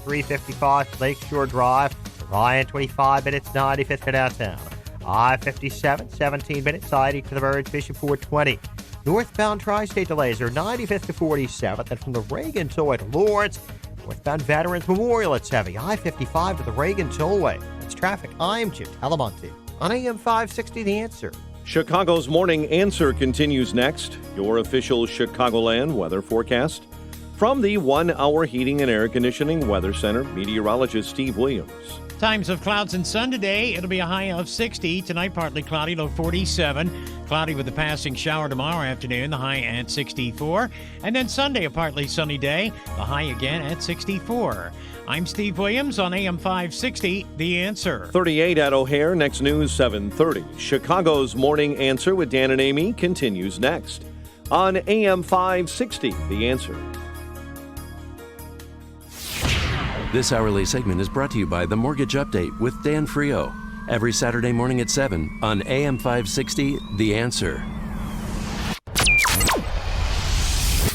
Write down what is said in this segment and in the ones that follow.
355 Lakeshore Drive. Ryan, 25 minutes, 95th to downtown. I-57, 17 minutes, I-80 to the Verge, Bishop 420. Northbound tri-state delays are 95th to 47th, and from the Reagan Tollway to Lawrence, northbound Veterans Memorial, it's heavy. I-55 to the Reagan Tollway. It's traffic. I'm Jim Talamonte on AM 560, The Answer. Chicago's Morning Answer continues next. Your official Chicagoland weather forecast. From the 1 Hour Heating and Air Conditioning Weather Center, meteorologist Steve Williams. Times of clouds and sun today. It'll be a high of 60. Tonight, partly cloudy, low 47. Cloudy with a passing shower tomorrow afternoon, the high at 64. And then Sunday, a partly sunny day, the high again at 64. I'm Steve Williams on AM 560, The Answer. 38 at O'Hare, next news 7:30. Chicago's Morning Answer with Dan and Amy continues next on AM 560, The Answer. This hourly segment is brought to you by The Mortgage Update with Dan Frio. Every Saturday morning at 7 on AM 560, The Answer.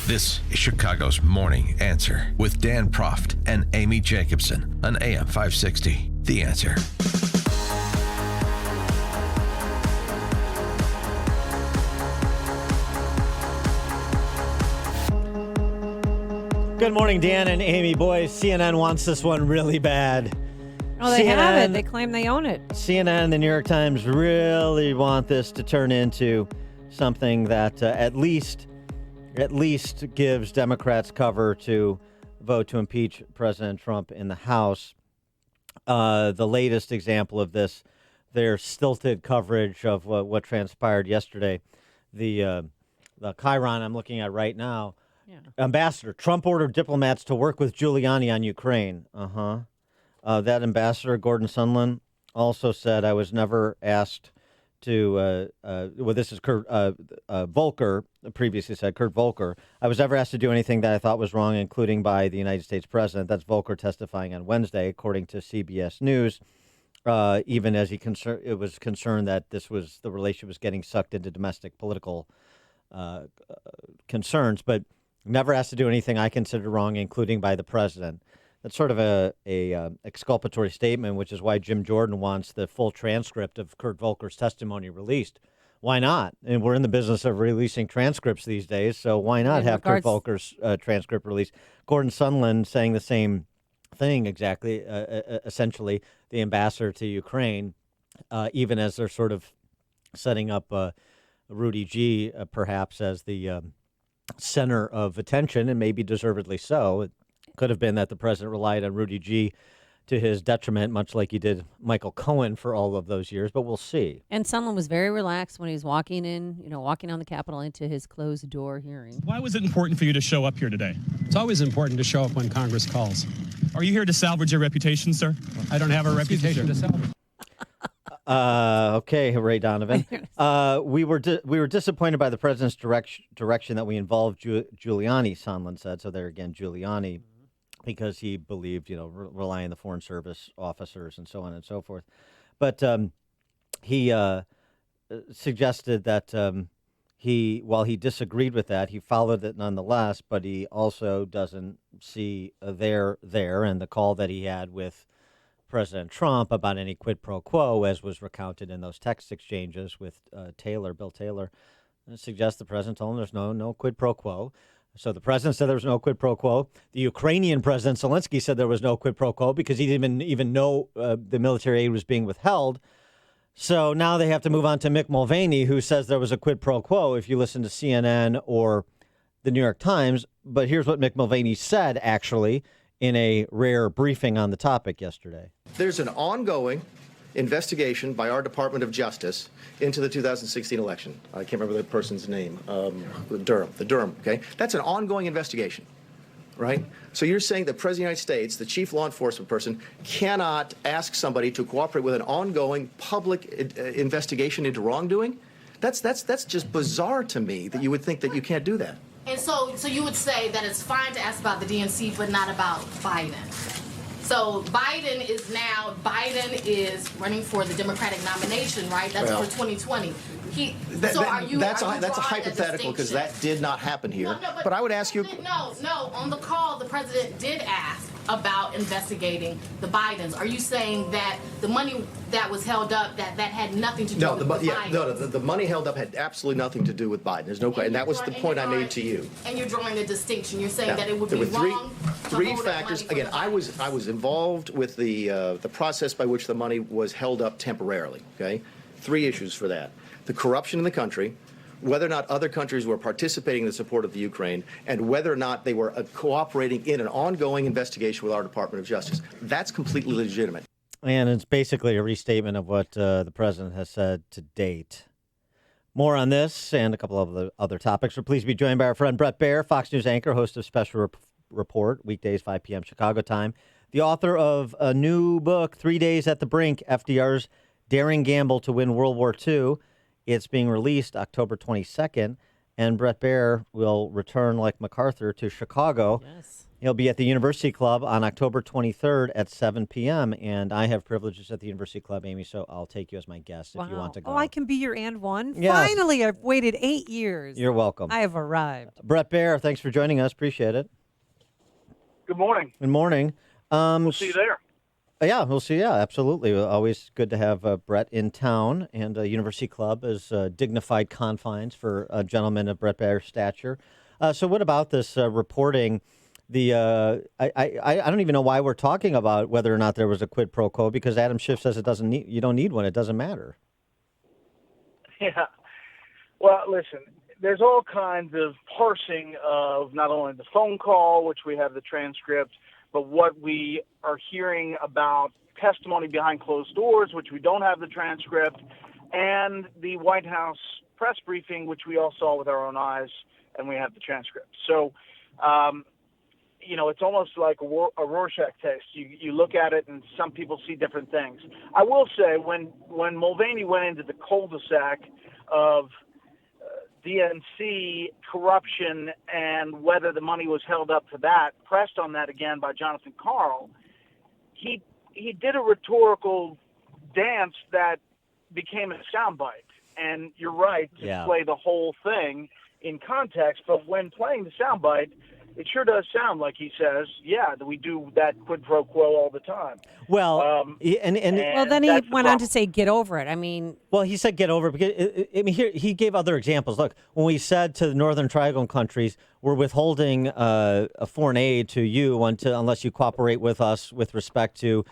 This is Chicago's Morning Answer with Dan Proft and Amy Jacobson on AM 560, The Answer. Good morning, Dan and Amy. Boys, CNN wants this one really bad. Oh, they have it. They claim they own it. CNN and the New York Times really want this to turn into something that at least gives Democrats cover to vote to impeach President Trump in the House. The latest example of this, their stilted coverage of what transpired yesterday. The Chiron I'm looking at right now. Yeah. Ambassador, Trump ordered diplomats to work with Giuliani on Ukraine. That ambassador, Gordon Sondland, also said, I was never asked to, this is Kurt Volker, previously said, Kurt Volker, I was never asked to do anything that I thought was wrong, including by the United States president. That's Volker testifying on Wednesday, according to CBS News, even as it was concerned that the relationship was getting sucked into domestic political concerns, but never asked to do anything I considered wrong, including by the president. That's sort of a exculpatory statement, which is why Jim Jordan wants the full transcript of Kurt Volker's testimony released. Why not? And we're in the business of releasing transcripts these days, so why not have Kurt Volker's transcript released? Gordon Sondland saying the same thing exactly, essentially, the ambassador to Ukraine, even as they're sort of setting up Rudy G, perhaps, as the center of attention, and maybe deservedly so. It could have been that the president relied on Rudy G to his detriment, much like he did Michael Cohen for all of those years, but we'll see. And Sondland was very relaxed when he was walking on the Capitol into his closed door hearing. Why was it important for you to show up here today? It's always important to show up when Congress calls. Are you here to salvage your reputation, sir? I don't have a reputation to salvage. Okay, Ray Donovan. We were disappointed by the president's direction that we involved Giuliani, Sondland said. So there again, Giuliani, because he believed, relying on the Foreign Service officers and so on and so forth. But he suggested that while he disagreed with that, he followed it nonetheless. But he also doesn't see there and the call that he had with President Trump about any quid pro quo, as was recounted in those text exchanges with Bill Taylor, suggests the president told him there's no quid pro quo. So the president said there was no quid pro quo. The Ukrainian president, Zelensky, said there was no quid pro quo because he didn't even know the military aid was being withheld. So now they have to move on to Mick Mulvaney, who says there was a quid pro quo if you listen to CNN or the New York Times. But here's what Mick Mulvaney said, actually, in a rare briefing on the topic yesterday. There's an ongoing investigation by our Department of Justice into the 2016 election. I can't remember the person's name. Durham, okay? That's an ongoing investigation, right? So you're saying that President of the United States, the chief law enforcement person, cannot ask somebody to cooperate with an ongoing public investigation into wrongdoing? That's just bizarre to me that you would think that you can't do that. And so you would say that it's fine to ask about the DNC, but not about Biden. So Biden is running for the Democratic nomination, right? That's for 2020. That's a hypothetical because that did not happen here. No, but I would ask you. No. On the call, the president did ask about investigating the Bidens. Are you saying that the money that was held up, that had nothing to do with the Bidens? No, the money held up had absolutely nothing to do with Biden. There's no question. And that was the point I made to you. And you're drawing a distinction. You're saying that it would there be were wrong three factors. Again, I was involved with the process by which the money was held up temporarily. Okay, 3 issues for that: the corruption in the country, whether or not other countries were participating in the support of the Ukraine, and whether or not they were cooperating in an ongoing investigation with our Department of Justice. That's completely legitimate. And it's basically a restatement of what the president has said to date. More on this and a couple of the other topics. We're pleased to be joined by our friend Bret Baier, Fox News anchor, host of Special Report, weekdays 5 p.m. Chicago time. The author of a new book, 3 Days at the Brink, FDR's Daring Gamble to Win World War II. It's being released October 22nd, and Bret Baier will return, like MacArthur, to Chicago. Yes. He'll be at the University Club on October 23rd at 7 p.m., and I have privileges at the University Club, Amy, so I'll take you as my guest if you want to go. Oh, I can be your and one? Yes. Finally, I've waited 8 years. You're welcome. I have arrived. Bret Baier, thanks for joining us. Appreciate it. Good morning. Good morning. We'll see you there. Yeah, we'll see. Yeah, absolutely. Always good to have Bret in town, and University Club is dignified confines for a gentleman of Bret Baier's stature. So what about this reporting? I don't even know why we're talking about whether or not there was a quid pro quo, because Adam Schiff says you don't need one. It doesn't matter. Yeah. Well, listen, there's all kinds of parsing of not only the phone call, which we have the transcript, but what we are hearing about testimony behind closed doors, which we don't have the transcript, and the White House press briefing, which we all saw with our own eyes, and we have the transcript. So, it's almost like a Rorschach test. You look at it, and some people see different things. I will say, when Mulvaney went into the cul-de-sac of DNC corruption and whether the money was held up to that, pressed on that again by Jonathan Karl, he did a rhetorical dance that became a soundbite. And you're right to play the whole thing in context, but when playing the soundbite, it sure does sound like he says, that we do that quid pro quo all the time. Well, then he went on to say, get over it. I mean... Well, he said get over it because, here he gave other examples. Look, when we said to the Northern Triangle countries, we're withholding a foreign aid to you unless you cooperate with us with respect to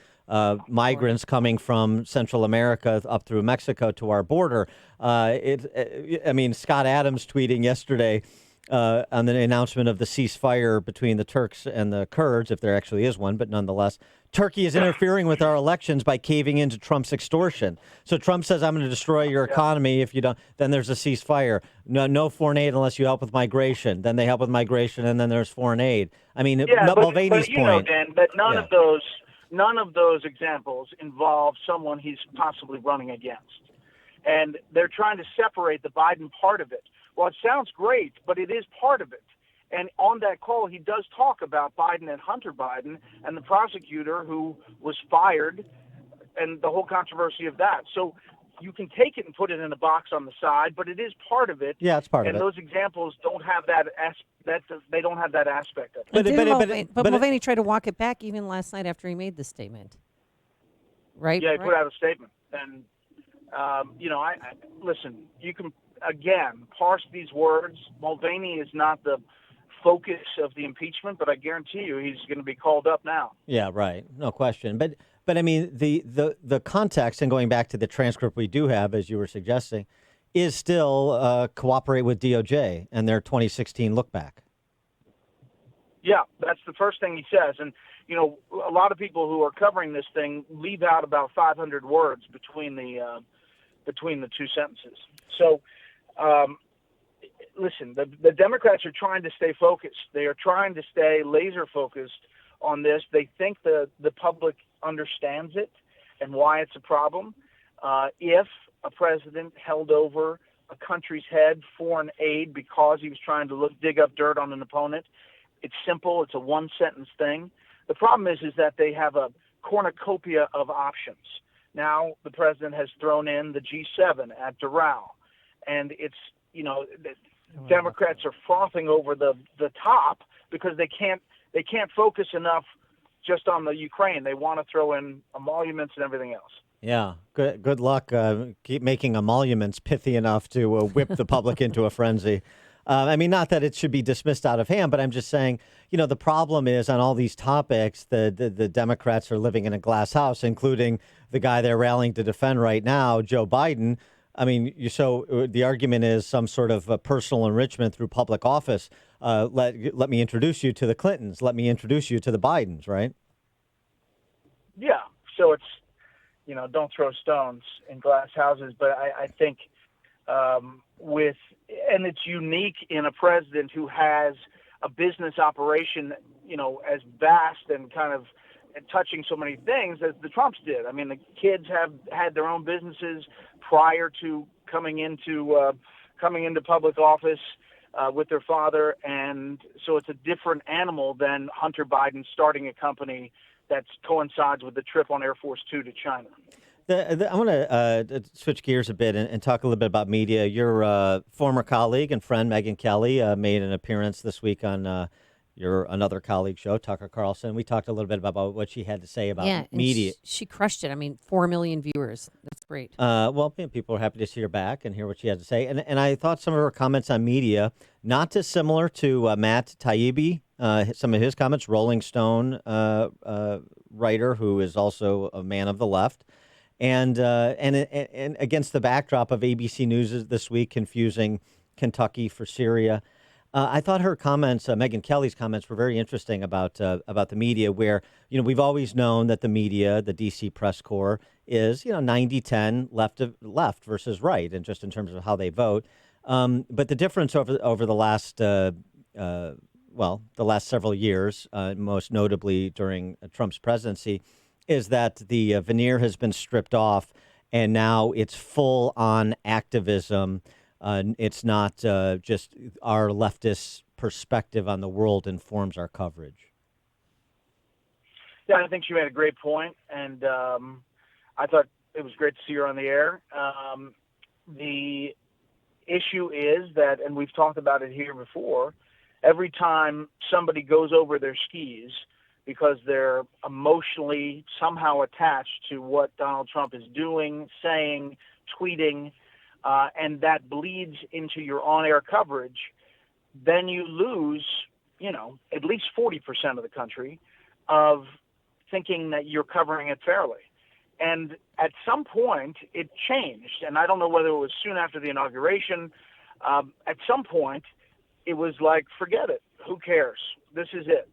migrants coming from Central America up through Mexico to our border. Scott Adams tweeting yesterday on the announcement of the ceasefire between the Turks and the Kurds, if there actually is one, but nonetheless, Turkey is interfering with our elections by caving into Trump's extortion. So Trump says, I'm going to destroy your economy if you don't. Then there's a ceasefire. No foreign aid unless you help with migration. Then they help with migration, and then there's foreign aid. I mean, Mulvaney's point. Dan, but none of those examples involve someone he's possibly running against. And they're trying to separate the Biden part of it. Well, it sounds great, but it is part of it. And on that call, he does talk about Biden and Hunter Biden and the prosecutor who was fired and the whole controversy of that. So you can take it and put it in a box on the side, but it is part of it. Yeah, it's part of it. And those examples don't have they don't have that aspect of it. But Mulvaney tried to walk it back even last night after he made this statement. Right? Yeah, he put out a statement. And, listen, you can, again, parse these words. Mulvaney is not the focus of the impeachment, but I guarantee you he's going to be called up now. Yeah, right. No question. But I mean, the context, and going back to the transcript we do have, as you were suggesting, is still cooperate with DOJ and their 2016 look back. Yeah, that's the first thing he says. And, a lot of people who are covering this thing leave out about 500 words between the two sentences. So, listen, the Democrats are trying to stay focused. They are trying to stay laser focused on this. They think the public understands it and why it's a problem. If a president held over a country's head foreign aid because he was trying to dig up dirt on an opponent, it's simple. It's a one-sentence thing. The problem is that they have a cornucopia of options. Now the president has thrown in the G7 at Doral, and it's, the Democrats are frothing over the top because they can't focus enough just on the Ukraine. They want to throw in emoluments and everything else. Yeah, good luck. Keep making emoluments pithy enough to whip the public into a frenzy. I mean, not that it should be dismissed out of hand, but I'm just saying, the problem is on all these topics, the Democrats are living in a glass house, including the guy they're rallying to defend right now, Joe Biden. I mean, so the argument is some sort of personal enrichment through public office. Let me introduce you to the Clintons. Let me introduce you to the Bidens, right? Yeah. So it's, don't throw stones in glass houses. But I think and it's unique in a president who has a business operation, as vast and kind of touching so many things as the Trumps did. I mean, the kids have had their own businesses prior to coming into public office with their father, and so it's a different animal than Hunter Biden starting a company that coincides with the trip on Air Force Two to China. I want to switch gears a bit and talk a little bit about media. Your former colleague and friend Megyn Kelly made an appearance this week on your another colleague show, Tucker Carlson. We talked a little bit about what she had to say about media. She crushed it. I mean, 4 million viewers. That's great. Well, people are happy to see her back and hear what she had to say. And I thought some of her comments on media, not dissimilar to Matt Taibbi, some of his comments, Rolling Stone writer who is also a man of the left. And against the backdrop of ABC News this week confusing Kentucky for Syria, I thought her comments, Megyn Kelly's comments, were very interesting about the media. Where we've always known that the media, the DC press corps, is 90-10 left versus right, and just in terms of how they vote. But the difference over the last the last several years, most notably during Trump's presidency, is that the veneer has been stripped off, and now it's full-on activism. It's not just our leftist perspective on the world informs our coverage. Yeah, I think she made a great point, and I thought it was great to see her on the air. The issue is that, and we've talked about it here before, every time somebody goes over their skis because they're emotionally somehow attached to what Donald Trump is doing, saying, tweeting, and that bleeds into your on-air coverage, then you lose, at least 40% of the country of thinking that you're covering it fairly. And at some point, it changed. And I don't know whether it was soon after the inauguration. At some point, it was like, forget it. Who cares? This is it.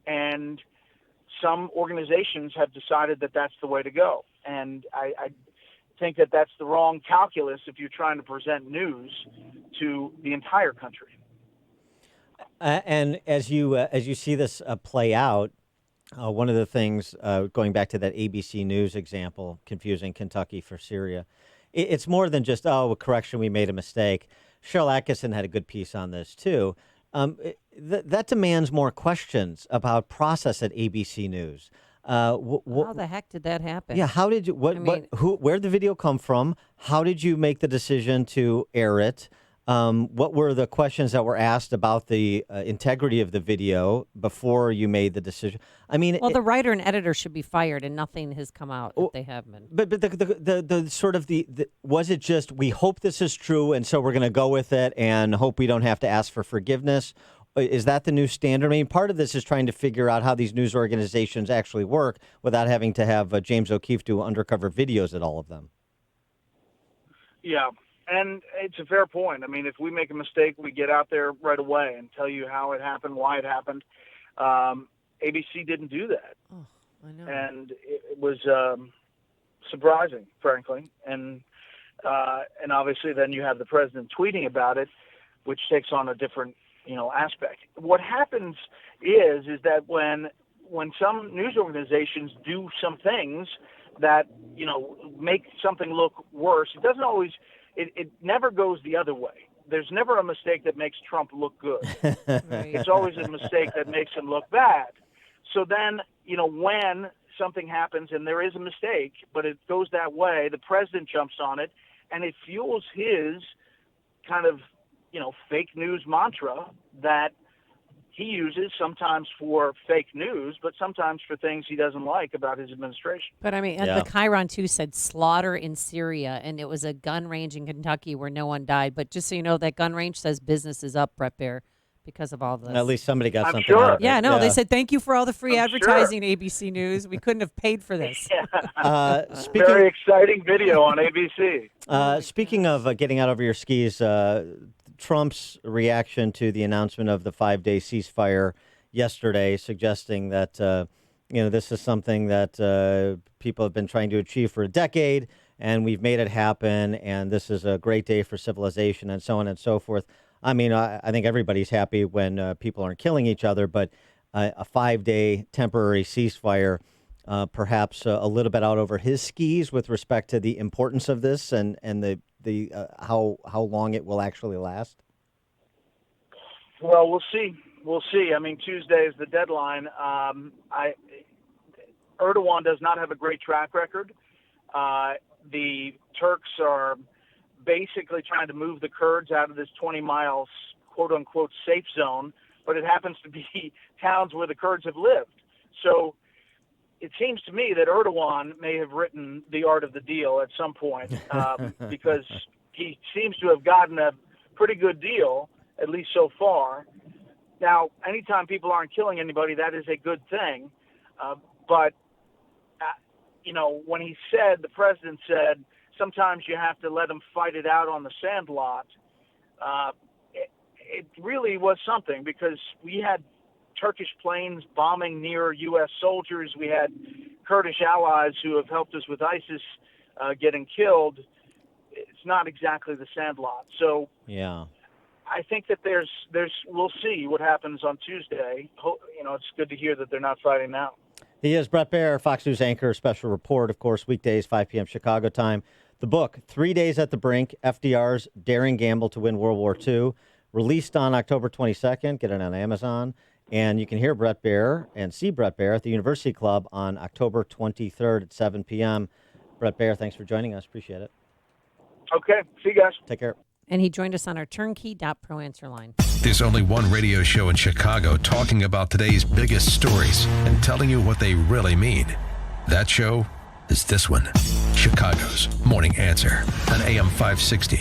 And some organizations have decided that that's the way to go. And I think that that's the wrong calculus if you're trying to present news to the entire country. And as you see this play out, one of the things, going back to that ABC News example, confusing Kentucky for Syria, it's more than just, correction, we made a mistake. Cheryl Atkinson had a good piece on this, too. That demands more questions about process at ABC News. How the heck did that happen? Yeah, how did you? Where did the video come from? How did you make the decision to air it? What were the questions that were asked about the integrity of the video before you made the decision? I mean, the writer and editor should be fired, and nothing has come out if they have been. But the sort of the was it just we hope this is true, and so we're going to go with it and hope we don't have to ask for forgiveness? Is that the new standard? I mean, part of this is trying to figure out how these news organizations actually work without having to have James O'Keefe do undercover videos at all of them. Yeah, and it's a fair point. I mean, if we make a mistake, we get out there right away and tell you how it happened, why it happened. ABC didn't do that. Oh, I know. And it was surprising, frankly. And obviously then you have the president tweeting about it, which takes on a different aspect. What happens is that when some news organizations do some things that make something look worse, it doesn't always. It never goes the other way. There's never a mistake that makes Trump look good. Right. It's always a mistake that makes him look bad. So then, when something happens and there is a mistake, but it goes that way, the president jumps on it, and it fuels his kind of fake news mantra that he uses sometimes for fake news, but sometimes for things he doesn't like about his administration. But I mean, the Chiron too said slaughter in Syria, and it was a gun range in Kentucky where no one died. But just so you know, that gun range says business is up, Bret Baier, because of all this. At least somebody got something sure. out of it. Yeah, no, they said thank you for all the free I'm advertising, ABC News. We couldn't have paid for this. Very exciting video on ABC. Speaking of getting out over your skis, Trump's reaction to the announcement of the 5-day ceasefire yesterday, suggesting that this is something that people have been trying to achieve for a decade, and we've made it happen, and this is a great day for civilization, and so on and so forth. I mean, I think everybody's happy when people aren't killing each other, but a 5-day temporary ceasefire, perhaps a little bit out over his skis with respect to the importance of this and the how long it will actually last? Well, we'll see. We'll see. I mean, Tuesday is the deadline. Erdogan does not have a great track record. The Turks are basically trying to move the Kurds out of this 20 miles quote-unquote safe zone, but it happens to be towns where the Kurds have lived. So it seems to me that Erdogan may have written The Art of the Deal at some point because he seems to have gotten a pretty good deal, at least so far. Now, anytime people aren't killing anybody, that is a good thing. But when the president said, sometimes you have to let them fight it out on the sandlot, it really was something, because we had Turkish planes bombing near U.S. soldiers. We had Kurdish allies who have helped us with ISIS getting killed. It's not exactly the sandlot. So yeah, I think that we'll see what happens on Tuesday. It's good to hear that they're not fighting now. He is Bret Baier, Fox News anchor, special report, of course, weekdays, 5 p.m. Chicago time. The book, 3 Days at the Brink, FDR's Daring Gamble to Win World War II, released on October 22nd. Get it on Amazon. And you can hear Bret Baier and see Bret Baier at the University Club on October 23rd at 7 p.m. Bret Baier, thanks for joining us. Appreciate it. Okay. See you guys. Take care. And he joined us on our turnkey.pro answer line. There's only one radio show in Chicago talking about today's biggest stories and telling you what they really mean. That show is this one, Chicago's Morning Answer on AM 560.